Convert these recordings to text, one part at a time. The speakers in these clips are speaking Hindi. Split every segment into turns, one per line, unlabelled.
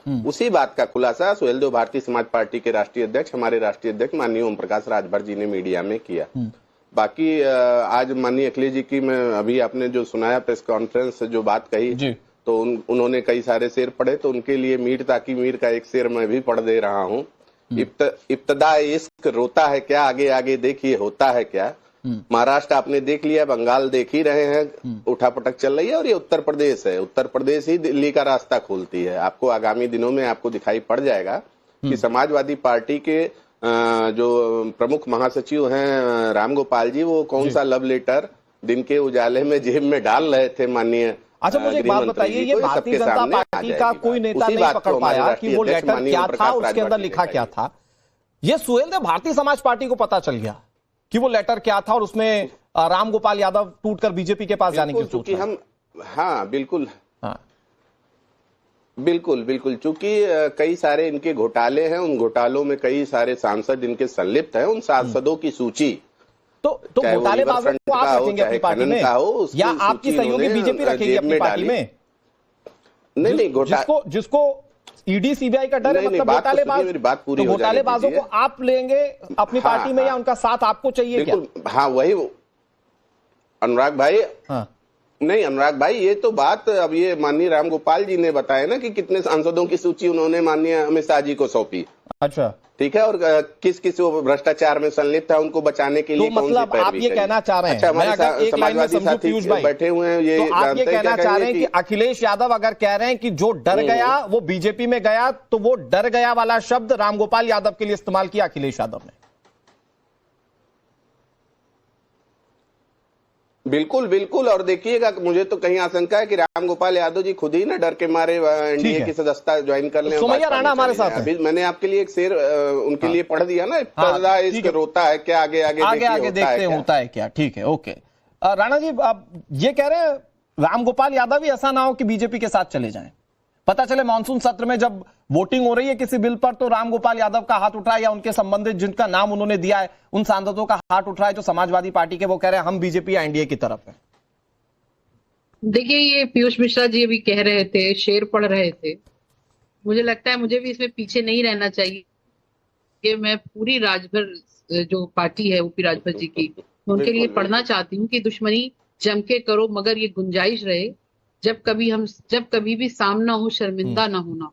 उसी बात का खुलासा सुहेलदेव भारतीय समाज पार्टी के राष्ट्रीय अध्यक्ष, हमारे राष्ट्रीय अध्यक्ष माननीय ओम प्रकाश राजभर जी ने मीडिया में किया। बाकी आज माननीय अखिलेश जी की मैं अभी आपने जो सुनाया प्रेस कॉन्फ्रेंस से जो बात कही, तो उन्होंने कई सारे शेर पढ़े, तो उनके लिए मीर ताकि मीर का एक शेर मैं भी पढ़ दे रहा हूँ। इब्तदा इश्क रोता है क्या, आगे आगे देखिए होता है क्या। महाराष्ट्र आपने देख लिया, बंगाल देख ही रहे हैं, उठापटक चल रही है, और ये उत्तर प्रदेश है। उत्तर प्रदेश ही दिल्ली का रास्ता खोलती है। आपको आगामी दिनों में आपको दिखाई पड़ जाएगा कि समाजवादी पार्टी के जो प्रमुख महासचिव हैं राम गोपाल जी, वो कौन सा लव लेटर दिन के उजाले में जेब में डाल रहे थे माननीय।
अच्छा, मुझे एक बात बताइए, ये भारतीय जनता पार्टी का कोई नेता नहीं पकड़ पाया कि वो लेटर क्या था, उसके अंदर लिखा क्या था। ये सुहेलदेव भारतीय समाज पार्टी को पता चल गया कि वो लेटर क्या था, और उसमें राम गोपाल यादव टूटकर बीजेपी के पास जाने की सोच रहे हैं।
हाँ बिल्कुल, बिल्कुल, चूंकि कई सारे इनके घोटाले हैं, उन घोटालों में कई सारे सांसद इनके संलिप्त हैं। उन सांसदों की सूची तो
घोटालेबाजों को आप रखेंगे अपनी पार्टी में, या आपकी सहयोगी बीजेपी रखेगी अपनी पार्टी में? नहीं, जिसको ईडी सीबीआई का डर है, मतलब घोटालेबाजों को आप लेंगे अपनी पार्टी में, या उनका साथ आपको चाहिए क्या?
हाँ, वही अनुराग भाई। नहीं अनुराग भाई, ये तो बात अब ये माननीय राम गोपाल जी ने बताया ना कि कितने सांसदों की सूची उन्होंने माननीय अमित शाह जी को सौंपी।
अच्छा, ठीक
है, और किस किस वो भ्रष्टाचार में संलिप्त है, उनको बचाने के लिए
तो मतलब आप ये कहना चाह रहे हैं, अच्छा, हमारे समाजवादी साथी
बैठे हुए हैं, ये
तो आप ये कहना चाह रहे हैं कि अखिलेश यादव अगर कह रहे हैं कि जो डर गया वो बीजेपी में गया, तो वो डर गया वाला शब्द राम गोपाल यादव के लिए इस्तेमाल किया अखिलेश यादव ने?
बिल्कुल, और देखिएगा, मुझे तो कहीं आशंका है कि राम गोपाल यादव जी खुद ही ना डर के मारे एनडीए की सदस्यता ज्वाइन कर लें।
सोमैया राणा हमारे साथ
अभी मैंने आपके लिए एक शेर उनके लिए पढ़ दिया ना, इब्तदा इश्क रोता है क्या, आगे आगे
देखते होता है क्या। ठीक है, ओके। राणा जी, आप ये कह रहे हैं राम गोपाल यादव ही ऐसा ना हो कि बीजेपी के साथ चले जाएं? पता चले मानसून सत्र में जब वोटिंग हो रही है किसी बिल पर, तो राम गोपाल यादव का हाथ उठ रहा है, या उनके संबंधित जिनका नाम उन्होंने दिया है उन सांसदों का हाथ उठ रहा है जो समाजवादी पार्टी के, वो कह रहे हैं हम बीजेपी या एनडीए की तरफ है।
देखिए, ये पीयूष मिश्रा जी अभी कह रहे थे, शेर पढ़ रहे थे। मुझे लगता है मुझे भी इसमें पीछे नहीं रहना चाहिए कि मैं पूरी राजभर जो पार्टी है ऊपी राजभर जी की, उनके लिए पढ़ना चाहती हूँ कि दुश्मनी जम के करो, मगर ये गुंजाइश रहे जब कभी भी सामना हो शर्मिंदा ना होना।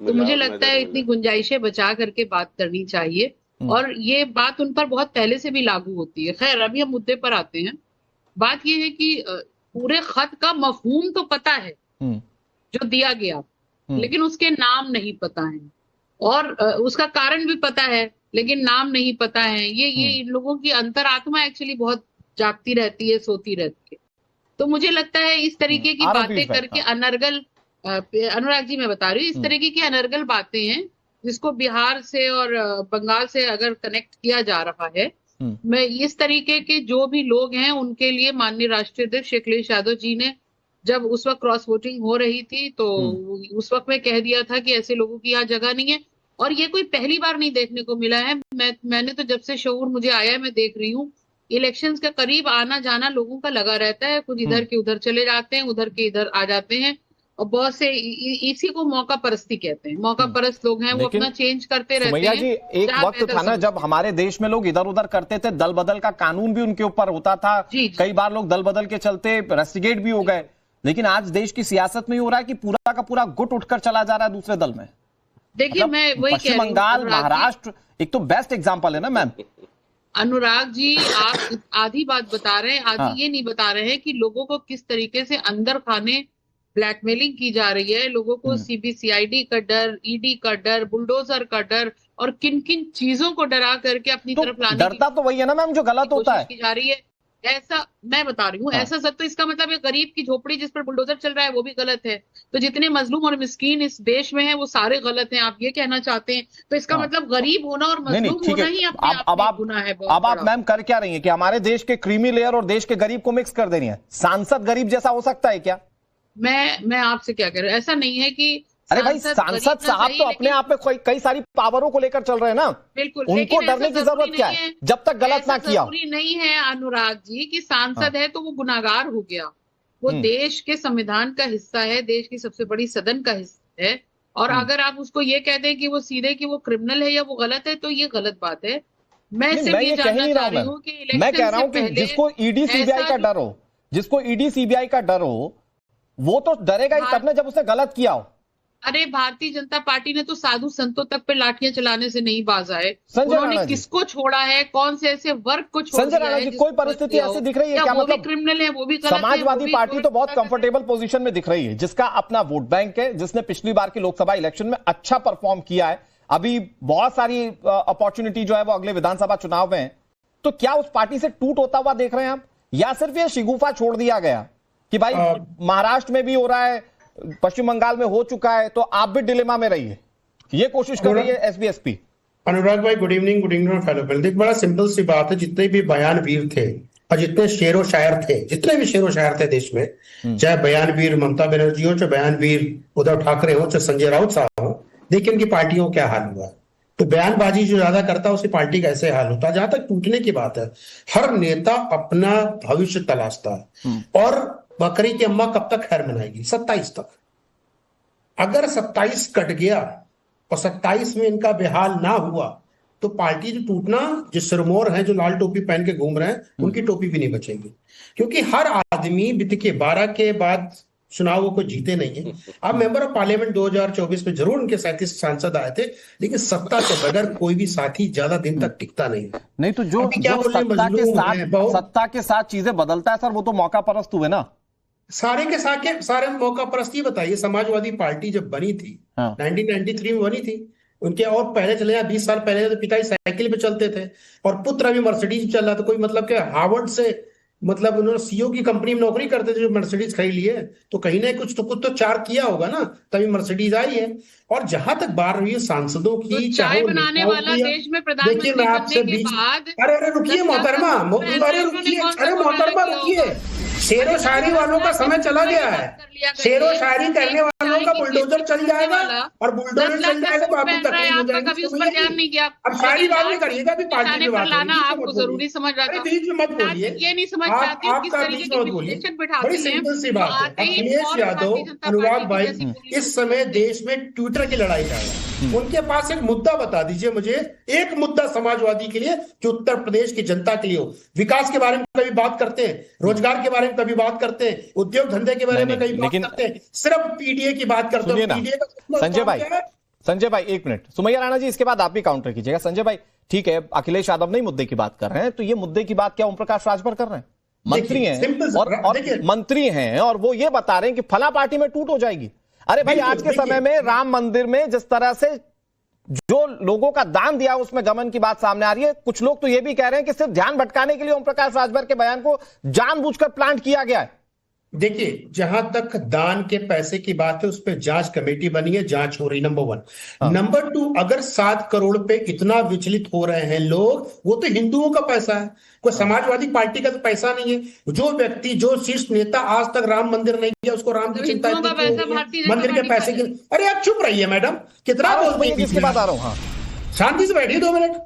तो मुझे लगता है इतनी गुंजाइशें बचा करके बात करनी चाहिए, और ये बात उन पर बहुत पहले से भी लागू होती है। खैर, अभी हम मुद्दे पर आते हैं। बात ये है कि पूरे खत का मफहूम तो पता है जो दिया गया, लेकिन उसके नाम नहीं पता है, और उसका कारण भी पता है लेकिन नाम नहीं पता है। ये इन लोगों की अंतरात्मा एक्चुअली बहुत जागती रहती है, सोती रहती है। तो मुझे लगता है इस तरीके की बातें करके अनर्गल, अनुराग जी मैं बता रही हूँ, इस तरीके की अनर्गल बातें हैं जिसको बिहार से और बंगाल से अगर कनेक्ट किया जा रहा है। मैं इस तरीके के जो भी लोग हैं उनके लिए माननीय राष्ट्रीय अध्यक्ष अखिलेश यादव जी ने जब उस वक्त क्रॉस वोटिंग हो रही थी, तो उस वक्त में कह दिया था कि ऐसे लोगों की यहाँ जगह नहीं है, और ये कोई पहली बार नहीं देखने को मिला है। मैंने तो जब से शऊर मुझे आया है, मैं देख रही हूँ इलेक्शंस के करीब आना जाना लोगों का लगा रहता है। कुछ इधर के उधर चले जाते हैं, उधर के इधर आ जाते हैं, और बहुत से इसी को मौका परस्ती कहते हैं। मौका परस्त लोग हैं, वो अपना चेंज करते रहते हैं।
जी, एक वक्त था ना जब हमारे देश में लोग इधर उधर करते थे, दल बदल का कानून भी उनके ऊपर होता था। कई बार लोग दल बदल के चलते रेस्टिगेट भी हो गए, लेकिन आज देश की सियासत में हो रहा है कि पूरा का पूरा गुट उठकर चला जा रहा है दूसरे दल में।
देखिए, मैं वही कह रही हूं,
पश्चिम बंगाल, महाराष्ट्र एक तो बेस्ट एग्जाम्पल है ना मैम।
अनुराग जी, आप आधी बात बता रहे हैं, आधी ये नहीं बता रहे हैं कि लोगों को किस तरीके से अंदर खाने ब्लैकमेलिंग की जा रही है। लोगों को सीबीसीआईडी का डर, ईडी का डर, बुलडोजर का डर, और किन किन चीजों को डरा करके अपनी तरफ लाने
डरता तो वही है ना मैम जो गलत होता है,
की जा रही है। ऐसा मैं बता रही हूँ, ऐसा सब, तो इसका मतलब ये गरीब की झोपड़ी जिस पर बुलडोजर चल रहा है वो भी गलत है। तो जितने मजलूम और मिस्कीन इस देश में हैं वो सारे गलत हैं, आप ये कहना चाहते हैं? तो इसका मतलब गरीब होना और मजलूम होना ही अपने आप में गुनाह है।
अब आप मैम कर क्या रही है कि हमारे देश के क्रीमी लेयर और देश के गरीब को मिक्स कर दे रही है? सांसद गरीब जैसा हो सकता है क्या?
मैं आपसे क्या कह रहा हूँ, ऐसा नहीं है कि
अरे भाई, सांसद साहब तो अपने आप में कई सारी पावरों को लेकर चल रहे हैं ना।
बिल्कुल,
उनको डरने की जरूरत क्या है जब तक गलत ना किया?
जरूरी नहीं है अनुराग जी कि सांसद है तो वो गुनाहगार हो गया। वो देश के संविधान का हिस्सा है, देश की सबसे बड़ी सदन का हिस्सा है, और अगर आप उसको ये कह दें कि वो सीधे कि वो क्रिमिनल है या वो गलत है, तो ये गलत बात है। मैं
नहीं,
सिर्फ
मैं
ये
ये कह
जानना
नहीं
चाह
रहा
रही
हूं
हूँ कि
मैं कह
इलेक्शन
रहा
से
हूं कि
पहले
जिसको ईडी सीबीआई का डर हो, जिसको ईडी सीबीआई का डर हो, वो तो डरेगा ही तब ना जब उसने गलत किया हो।
अरे भारतीय जनता पार्टी ने तो साधु संतों तक पे लाठियां चलाने से नहीं बाज आए।
संजय
उन्होंने
राणा जी,
किसको छोड़ा है, कौन से ऐसे वर्ग को छोड़
संजय
दिया
राणा
है
जी,
जिसको
कोई परिस्थिति
दिया हो?
ऐसी दिख रही है
क्या
क्या?
वो
मतलब
भी क्रिमिनल है, वो भी गलत है,
समाजवादी
वो भी
पार्टी तो बहुत
गलत है।
कंफर्टेबल पोजीशन में दिख रही है, जिसका अपना वोट बैंक है, जिसने पिछली बार की लोकसभा इलेक्शन में अच्छा परफॉर्म किया है, अभी बहुत सारी अपॉर्चुनिटी जो है वो अगले विधानसभा चुनाव में है। तो क्या उस पार्टी से टूट होता हुआ देख रहे हैं आप, या सिर्फ ये शिगुफा छोड़ दिया गया कि भाई महाराष्ट्र में भी हो रहा है, पश्चिम बंगाल में हो चुका है, तो आप भी डिलेमा में रहिए, ये कोशिश कर रही है एसबीएसपी?
अनुराग भाई, गुड इवनिंग फेलो फ्रेंड। देख, बड़ा सिंपल सी बात है, जितने भी बयानवीर थे और जितने शेरो शायर थे, जितने भी शेरो शायर थे देश में, चाहे बयानवीर ममता बनर्जी हो, चाहे बयानवीर उद्धव ठाकरे हो, चाहे संजय राउत साहब हो, देखिए उनकी पार्टियों का क्या हाल हुआ। तो बयानबाजी जो ज्यादा करता है उसी पार्टी का ऐसे हाल होता है। जहां तक टूटने की बात है, हर नेता अपना भविष्य तलाशता है, और बकरी की अम्मा कब तक खैर मनाएगी? 27 तक। अगर 27 कट गया और 27 में इनका बेहाल ना हुआ, तो पार्टी जो टूटना, जो सिरमौर हैं, जो लाल टोपी पहन के घूम रहे हैं, उनकी टोपी भी नहीं बचेगी। क्योंकि हर आदमी देखिए 12 के बाद चुनावों को जीते नहीं है। अब मेंबर ऑफ पार्लियामेंट 2024 में जरूर उनके 37 सांसद आए थे, लेकिन सत्ता के बगैर कोई भी साथी ज्यादा दिन तक टिकता नहीं है।
नहीं तो जो सत्ता के साथ चीजें बदलता है सर, वो तो मौका परस्त हुए ना।
सारे के सारे मौका परस्ती। बताइए, समाजवादी पार्टी जब बनी थी, 1993 में बनी थी, उनके और पहले चले जाए 20 साल पहले, तो पिताजी साइकिल पे चलते थे और पुत्र अभी मर्सिडीज चल रहा था। कोई मतलब क्या, हार्वर्ड से मतलब उन्होंने सीईओ की कंपनी में नौकरी करते थे जो मर्सिडीज खरीद लिए, तो कहीं ना कुछ तो चार किया होगा ना, तभी मर्सिडीज आई है। और जहां तक बात रही है सांसदों की,
तो चाय बनाने वाला देश में प्रधानमंत्री बनने के बाद,
अरे रुकिए मोहतरमा, अरे रुकिए, शेरो शायरी वालों का समय चला गया है। शेरो शायरी करने वालों का बुलडोजर चल जाएगा, और बुलडोजर चल जाएगा तो आपको तकलीफ हो जाएगी। अब शायरी बात नहीं करिएगा, अभी पार्टी की बात
लाना आपको जरूरी समझ रहा था।
बीच में मत बोलिए,
ये नहीं समझ पाती
आपका बीच में मत बोलिए। बड़ी सिंपल सी बात है, अखिलेश यादव, अनुराग भाई इस समय देश में ट्विटर की लड़ाई कर रहे हैं। उनके पास एक मुद्दा बता दीजिए मुझे, एक मुद्दा समाजवादी के लिए जो उत्तर प्रदेश की जनता के लिए हो। विकास के बारे में कभी बात करते हैं, रोजगार के बारे में कभी बात करते हैं, उद्योग धंधे के बारे में कभी बात करते हैं, सिर्फ पीडीए की बात करते हैं।
संजय भाई एक मिनट, सुमैया राणा जी, इसके बाद आप भी काउंटर कीजिएगा। संजय भाई, ठीक है, अखिलेश यादव नहीं मुद्दे की बात कर रहे हैं, तो ये मुद्दे की बात क्या ओम प्रकाश राजभर कर रहे हैं? मंत्री हैं और मंत्री हैं, और वो ये बता रहे हैं कि फला पार्टी में टूट हो जाएगी। अरे भाई, आज के समय में राम मंदिर में जिस तरह से जो लोगों का दान दिया उसमें गमन की बात सामने आ रही है। कुछ लोग तो ये भी कह रहे हैं कि सिर्फ ध्यान भटकाने के लिए ओम प्रकाश राजभर के बयान को जानबूझकर प्लांट किया गया है।
देखिए, जहां तक दान के पैसे की बात है, उस पर जांच कमेटी बनी है, जांच हो रही, नंबर 1। नंबर 2, अगर 7 करोड़ पे इतना विचलित हो रहे हैं लोग, वो तो हिंदुओं का पैसा है, कोई समाजवादी पार्टी का तो पैसा नहीं है। जो व्यक्ति, जो शीर्ष नेता आज तक राम मंदिर नहीं गया, उसको राम की चिंता मंदिर के पैसे की। अरे आप चुप रहिए मैडम, कितना बोलते हैं।
इसके बाद आ रहा हूं,
शांति से बैठिए 2 मिनट।